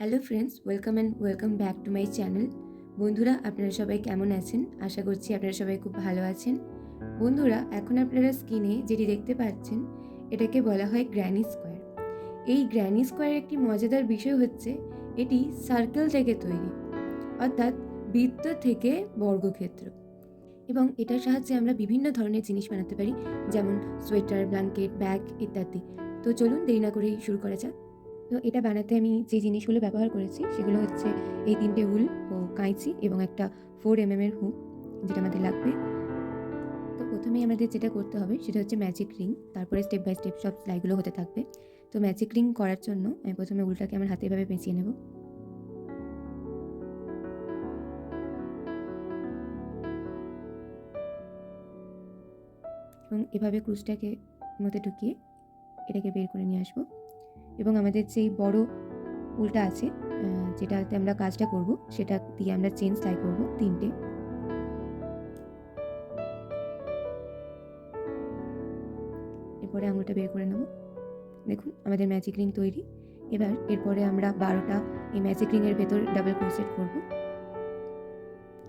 Hello friends, welcome back to my channel. বন্ধুরা, আপনারা সবাই কেমন আছেন? আশা করছি আপনারা সবাই খুব ভালো আছেন। বন্ধুরা, এখন আপনারা স্ক্রিনে যেটি দেখতে পাচ্ছেন, এটাকে বলা হয় গ্র্যানি স্কোয়ার। এই গ্র্যানি স্কোয়ারের একটি মজাদার বিষয় হচ্ছে এটি সার্কেল থেকে তৈরি, অর্থাৎ বৃত্ত থেকে বর্গক্ষেত্র, এবং এটার সাহায্যে আমরা বিভিন্ন ধরনের জিনিস বানাতে পারি, যেমন সোয়েটার, ব্ল্যাঙ্কেট, ব্যাগ ইত্যাদি। তো চলুন দেরি না করেই শুরু করা যাক। তো এটা বানাতে আমি যে জিনিসগুলো ব্যবহার করেছি সেগুলো হচ্ছে এই 3টে উল ও কাঁচি এবং একটা 4mm এর হুক, যেটা আমাদের লাগবে। তো প্রথমেই আমাদের যেটা করতে হবে সেটা হচ্ছে ম্যাজিক রিং, তারপরে স্টেপ বাই স্টেপ সব সেলাইগুলো হতে থাকবে। তো ম্যাজিক রিং করার জন্য আমি প্রথমে উলটাকে আমার হাতে এভাবে পেঁচিয়ে নেব এবং এভাবে ক্রুশটাকে মধ্যে ঢুকিয়ে এটাকে বের করে নিয়ে আসবো। এবং আমাদের যেই বড় উলটা আছে, যেটাতে আমরা কাজটা করব, সেটা দিয়ে আমরা চেন সেলাই করব 3টে। এরপরে আঙুলটা বের করে নেব। দেখুন আমাদের ম্যাজিক রিং তৈরি। এবার এরপরে আমরা 12টা এই ম্যাজিক রিংয়ের ভেতর ডাবল ক্রোশেট করব।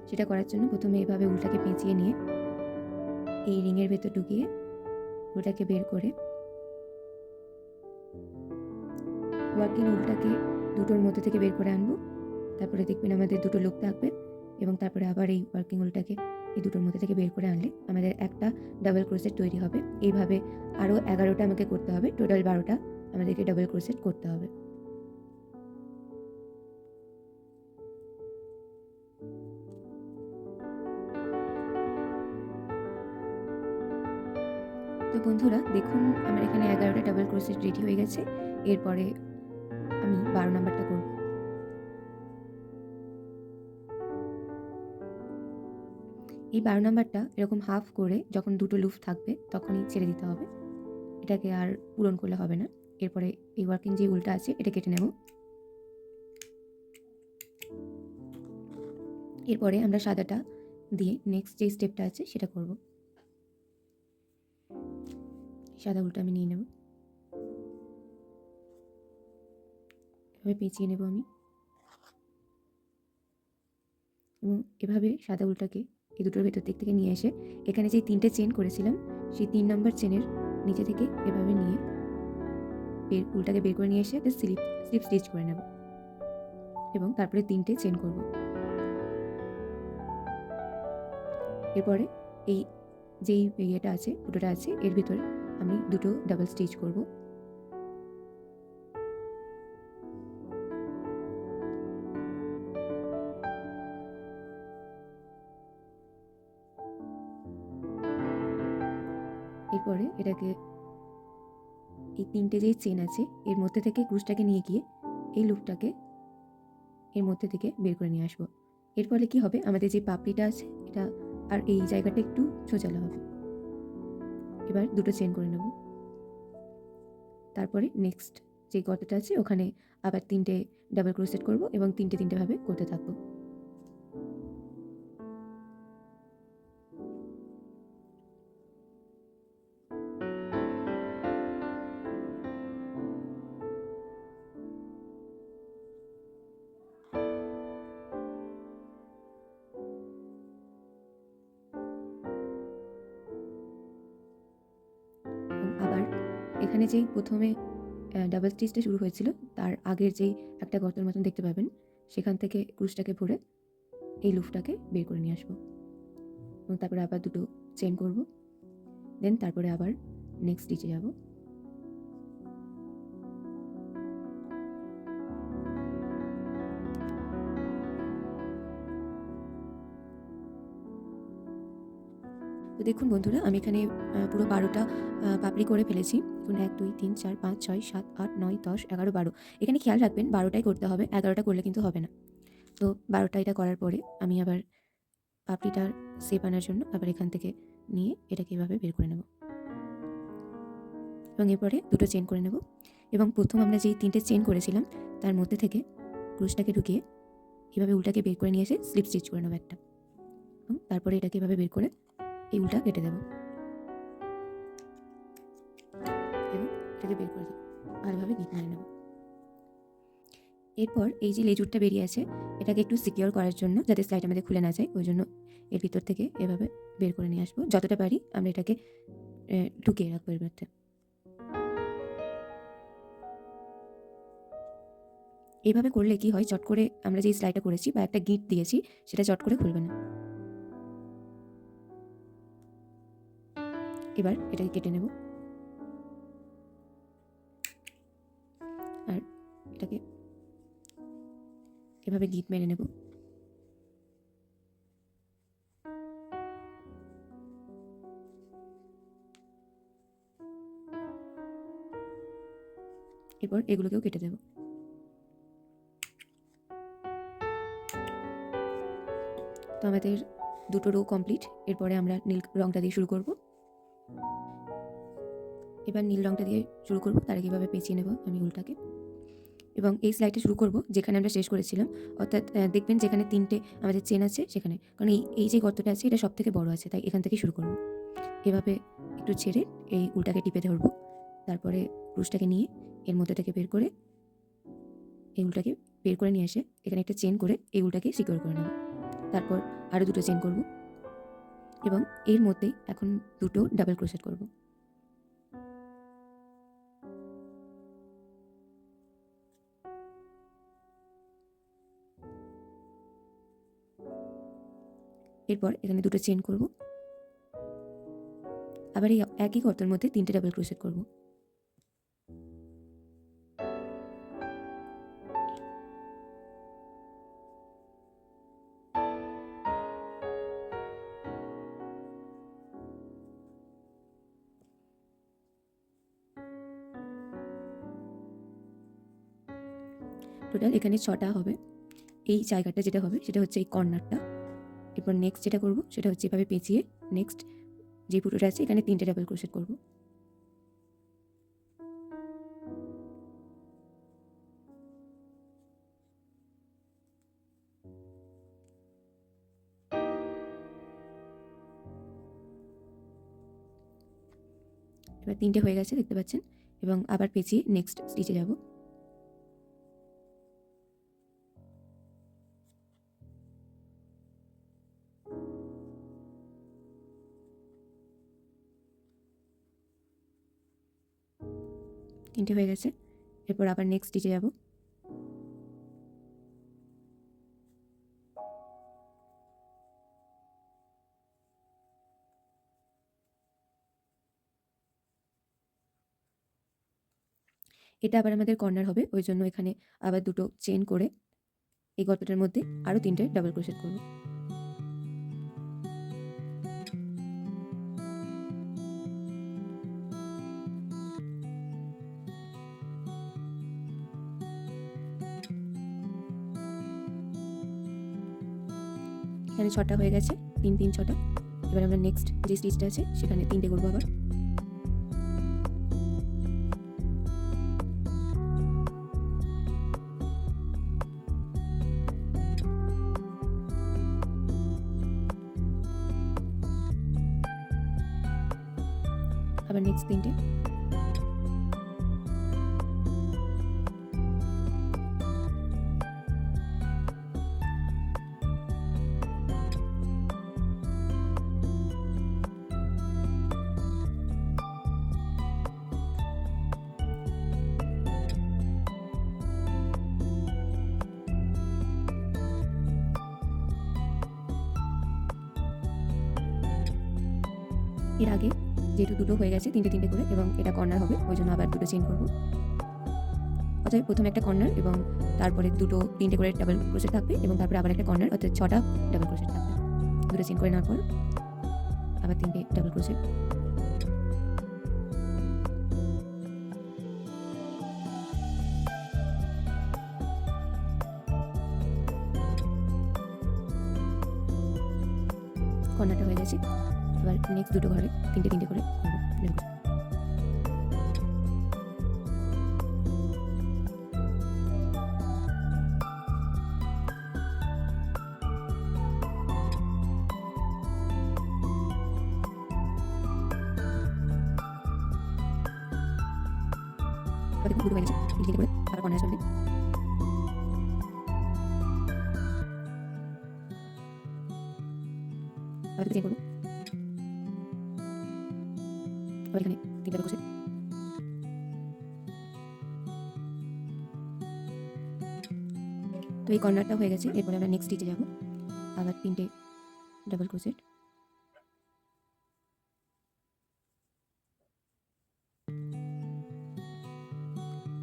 সেটা করার জন্য প্রথমে এভাবে উলটাকে পেঁচিয়ে নিয়ে এই রিংয়ের ভেতর ঢুকিয়ে উলটাকে বের করে ওয়ার্কিং উলটাকে দুটোর মধ্যে থেকে বের করে আনবো। তারপরে দেখবেন আমাদের দুটো লুপ থাকবে, এবং তারপরে আবার এই ওয়ার্কিং উলটাকে এই দুটোর মধ্যে থেকে বের করে আনলে আমাদের একটা ডাবল ক্রোশেট তৈরি হবে। এইভাবে আরও 11টা আমাকে করতে হবে, টোটাল 12টা আমাদেরকে ডাবল ক্রোশেট করতে হবে। তো বন্ধুরা দেখুন, আমার এখানে 11টা ডাবল ক্রোশেট রেডি হয়ে গেছে। এরপরে আমি 12 নাম্বারটা করব। এই 12 নাম্বারটা এরকম হাফ করে যখন দুটো লুপ থাকবে তখনই ছেড়ে দিতে হবে, এটাকে আর পূরণ করলে হবে না। এরপরে এই ওয়ার্কিং যে উলটা আছে এটা কেটে নেব। এরপরে আমরা সাদাটা দিয়ে নেক্সট যে স্টেপটা আছে সেটা করব। সাদা উলটা আমি নিয়ে নেব, এভাবে পেঁচিয়ে নেব আমি, এবং এভাবে সাদা উলটাকে এই দুটোর ভেতর দিক থেকে নিয়ে এসে এখানে যে 3টে চেন করেছিলাম সেই 3 নম্বর চেনের নিচে থেকে এভাবে নিয়ে উলটাকে বের করে নিয়ে এসে একটা স্লিপ স্টিচ করে নেব, এবং তারপরে 3টে চেন করব। এরপরে এই যেই ইয়েটা আছে, ফুটোটা আছে, এর ভিতরে আমি দুটো ডাবল স্টিচ করব। এরপরে এটাকে এই 3টে যেই চেন আছে এর মধ্যে থেকে ক্রুশটাকে নিয়ে গিয়ে এই লুপটাকে এর মধ্যে থেকে বের করে নিয়ে আসবো। এর ফলে কি হবে, আমাদের যে পাপড়িটা আছে এটা আর এই জায়গাটা একটু সোজালো হবে। এবার দুটো চেন করে নেব। তারপরে নেক্সট যে গর্তটা আছে ওখানে আবার 3টে ডাবল ক্রোশেট করব এবং 3টে ভাবে করতে থাকবো। আবার এখানে যেই প্রথমে ডাবল স্টিচটা শুরু হয়েছিল তার আগের যেই একটা গর্তের মতন দেখতে পাবেন, সেখান থেকে ক্রুশটাকে ভরে এই লুপটাকে বের করে নিয়ে আসবো, এবং তারপরে আবার দুটো চেন করব। দেন তারপরে আবার নেক্সট স্টিচে যাব। তো দেখুন বন্ধুরা, আমি এখানে পুরো 12টা পাপড়ি করে ফেলেছি। এখন 1 2 3 4 5 6 7 8 9 10 11 12। এখানে খেয়াল রাখবেন 12টাই করতে হবে, 11টা করলে কিন্তু হবে না। তো 12টা এটা করার পরে আমি আবার পাপড়িটার শেপ আনার জন্য আবার এখান থেকে নিয়ে এটাকে এভাবে বের করে নেব, এবং এরপরে দুটো চেন করে নেব। এবং প্রথম আমরা যেই 3টে চেন করেছিলাম তার মধ্যে থেকে ক্রুশটাকে ঢুকিয়ে এভাবে উলটাকে বের করে নিয়ে এসে স্লিপ স্টিচ করে নেব একটা, এবং তারপরে এটাকে এভাবে বের করে এই উলটা কেটে দেবো এবং এটাকে বের করে দেবো, ভালোভাবে গিট মেরে নেব। এরপর এই যে লেজুরটা বেরিয়ে আছে, এটাকে একটু সিকিউর করার জন্য, যাতে স্লাইড আমাদের খুলে না যায়, ওই জন্য এর ভিতর থেকে এভাবে বের করে নিয়ে আসবো। যতটা পারি আমরা এটাকে ঢুকিয়ে রাখবো এর মধ্যে। এইভাবে করলে কি হয়, চট করে আমরা যে স্লাইডটা করেছি বা একটা গিঁট দিয়েছি, সেটা চট করে খুলবে না। এবার এটাকে কেটে নেব আর এটাকে এভাবে গিঁট মেরে নেব। এরপর এগুলোকেও কেটে দেব। তো আমাদের দুটো রো কমপ্লিট। এরপরে আমরা নীল রঙটা দিয়ে শুরু করব। এবার নীল রঙটা দিয়ে শুরু করব। তার আগে এভাবে পেঁচিয়ে নেব আমি উলটাকে, এবং এই স্লাইডটা শুরু করব যেখানে আমরা শেষ করেছিলাম, অর্থাৎ দেখবেন যেখানে 3টে আমাদের চেন আছে সেখানে, কারণ এই যে গর্তটা আছে এটা সব থেকে বড় আছে, তাই এখান থেকে শুরু করব। এভাবে একটু ছেড়ে এই উলটাকে টিপে ধরবো, তারপরে ক্রুশটাকে নিয়ে এর মধ্যে থেকে বের করে এই উলটাকে বের করে নিয়ে এসে এখানে একটা চেন করে এই উলটাকে সিকিউর করে নেব। তারপর আরও দুটো চেন করব এবং এর মধ্যেই এখন দুটো ডাবল ক্রোশেট করব। এরপর এখানে দুটো চেন করব, আবার এই একই গর্তের মধ্যে 3টে ডাবল ক্রোশেট করব। টোটাল এখানে 6টা হবে। এই জায়গাটা যেটা হবে সেটা হচ্ছে এই কর্নারটা। এরপর নেক্সট যেটা করব সেটা হচ্ছে এভাবে পেঁচিয়ে নেক্সট যে ফুটোটা আছে এখানে 3টে ডাবল ক্রোশেট করব। এবার 3টে হয়ে গেছে দেখতে পাচ্ছেন, এবং আবার পেঁচিয়ে নেক্সট স্টিচে যাব। তিনটে হয়ে গেছে, এরপর আবার নেক্সট স্টিচে যাব। এটা আবার আমাদের কর্নার হবে, ওই জন্য এখানে আবার দুটো চেন করে এই গর্তটার মধ্যে আরও 3টে ডাবল ক্রোশেট করব। এখানে 6টা হয়ে গেছে, 3 3 6টা। এবার আমরা নেক্সট যে স্টিচটা আছে সেখানে 3টে করবো আবার। আবার নেক্সট 3টে। এর আগে যেহেতু দুটো হয়ে গেছে 3টে 3টে করে, এবং এটা কর্নার হবে ওই জন্য আবার দুটো চেন করব। অতএব প্রথমে একটা কর্নার এবং তারপরে দুটো 3টে করে ডাবল ক্রোশেট থাকবে, এবং তারপরে আবার একটা কর্নার, অর্থাৎ 6টা ডাবল ক্রোশেট থাকবে। দুটো চেন করে নেওয়ার পর আবার 3টে ডাবল ক্রোশেট। কর্নারটা হয়ে গেছে, এবার নেক্সট দুটো ঘরে 3টে 3টে করে করবো ডাবল ক্রোশেট। দুটো হয়ে গেছে, 3টে 3টে করে আবার কর্নার আসবে। আবার চেন করবো। আবার এখানে 3 ডাবল ক্রোশেট। তো এই কর্নারটা হয়ে গেছে। এরপরে আমরা নেক্সট স্টিচে যাব। আবার 3টে ডাবল ক্রোশেট,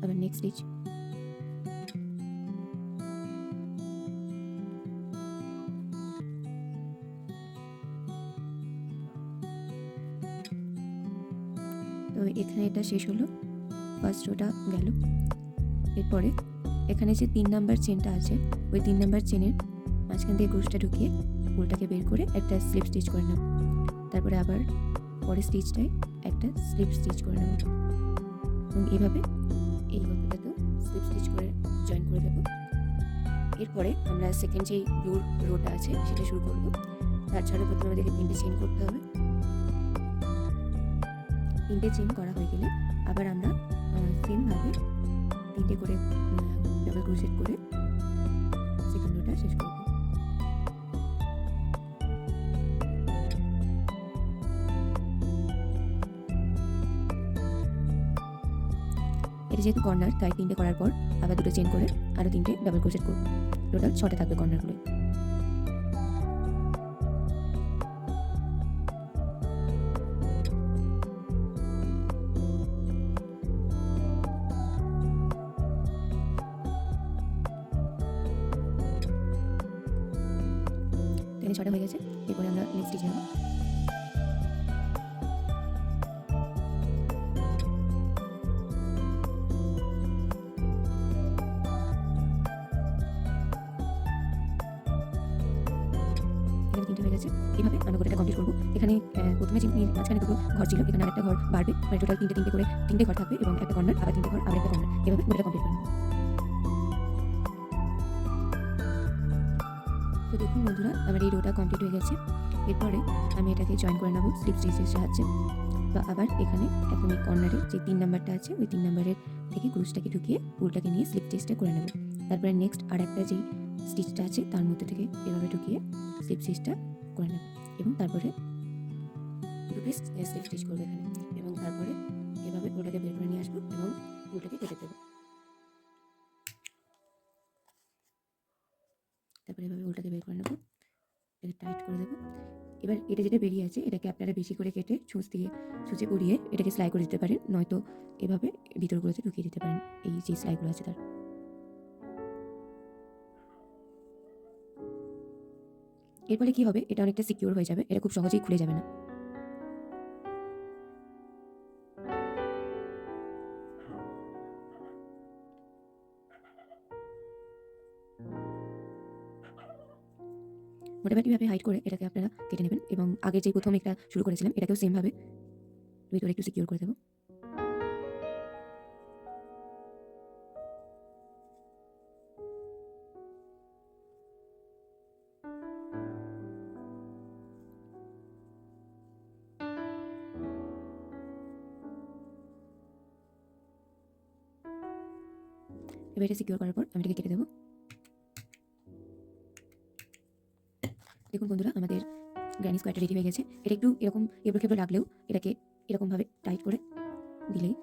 আবার নেক্সট স্টিচ, তো এখানে এটা শেষ হলো, ফার্স্ট রোটা গেল। এরপরে এখানে যে 3 নাম্বার চেনটা আছে, ওই 3 নাম্বার চেনের মাঝখান দিয়ে ক্রোশটা ঢুকিয়ে উলটাকে বের করে একটা স্লিপ স্টিচ করে নেব। তারপরে আবার পরের স্টিচটায় একটা স্লিপ স্টিচ করে নেব এবং এইভাবে এই গতটাতেও স্লিপ স্টিচ করে জয়েন করে দেবো। এরপরে আমরা সেকেন্ড যেই ব্লুর রোটা আছে সেটা শুরু করব। তার জন্য প্রথমে আমাদেরকে 3টে চেন করতে হবে। 3টে চেন করা হয়ে গেলে আবার আমরা সেমভাবে 3টে করে ডাবল ক্রোশেট করে সেকেন্ড রোটা শেষ করব। এটা যেহেতু কর্নার, তাই 3টে করার পর আবার 2টে চেন করে আরও 3টে ডাবল ক্রোশেট করব। টোটাল 6টে থাকবে কর্নারগুলো। এখানে 6টা হয়ে গেছে। এরপরে আমরা নেক্সট স্টিচে যাব। এখানে 3টে হয়ে গেছে। এইভাবে আমরা গোটাটা কমপ্লিট করবো। এখানে প্রথমে যে মাঝখানে দুটো ঘর ছিল, এখানে আরেকটা ঘর বাড়বে, মানে টোটাল 3টে করে 3টে ঘর থাকবে এবং একটা কর্নার, আবার 3টে ঘর, আবার একটা কর্নার, এভাবে গোটাটা কমপ্লিট করবো। তো দেখুন বন্ধুরা, আমার এই রোটা কমপ্লিট হয়ে গেছে। এরপরে আমি এটাকে জয়েন করে নেবো স্লিপ স্টিচের সাহায্যে। তো আবার এখানে একদম এই কর্নারে যে 3 নাম্বারটা আছে, ওই 3 নাম্বারের থেকে ক্রুশটাকে ঢুকিয়ে উলটাকে নিয়ে স্লিপ স্টিচটা করে নেব। তারপরে নেক্সট আর একটা যেই স্টিচটা আছে তার মধ্যে থেকে এভাবে ঢুকিয়ে স্লিপ স্টিচটা করে নেব এবং তারপরে দুটো স্লিপ স্টিচ করবো এখানে এবং তারপরে এভাবে ওটাকে বের করে নিয়ে আসবো এবং উলটাকে কেটে দেবো। তারপরে এভাবে উলটাকে বের করে নেবো, এটাকে টাইট করে দেবো। এবার এটা যেটা বেরিয়ে আছে এটাকে আপনারা বেশি করে কেটে ছুঁচে পরিয়ে এটাকে সেলাই করে দিতে পারেন, নয়তো এভাবে ভিতরগুলোতে ঢুকিয়ে দিতে পারেন এই যে সেলাইগুলো আছে তার। এর ফলে কি হবে, এটা অনেকটা সিকিউর হয়ে যাবে, এটা খুব সহজেই খুলে যাবে না। মোটামুটিভাবে হাইট করে এটাকে আপনারা কেটে নেবেন এবং আগে যে প্রথম একটা শুরু করেছিলাম এটাকেও সেমভাবে ভিতরে একটু সিকিউর করে দেবো। এবার এটা সিকিউর করার পর আমি এটাকে কেটে দেবো। দেখুন বন্ধুরা, আমাদের গ্র্যানি স্কোয়ারটা রেডি হয়ে গেছে। এটা একটু এরকম এবড়ো খেবড়ো লাগলেও এটাকে এরকমভাবে টাইট করে দিলেই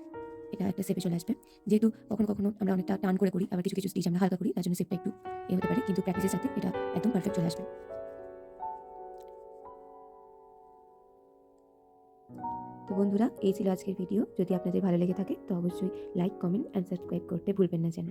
এটা একটা শেপে চলে আসবে। যেহেতু কখনো কখনো আমরা অনেকটা টান করে করি, আবার কিছু কিছু স্টিচ আমরা হালকা করি, তার জন্য শেপটা একটু হতে পারে, কিন্তু প্র্যাকটিসের সাথে এটা একদম পারফেক্ট চলে আসবে। তো বন্ধুরা, এই ছিল আজকের ভিডিও। যদি আপনাদের ভালো লেগে থাকে তো অবশ্যই লাইক, কমেন্ট অ্যান্ড সাবস্ক্রাইব করতে ভুলবেন না যেন।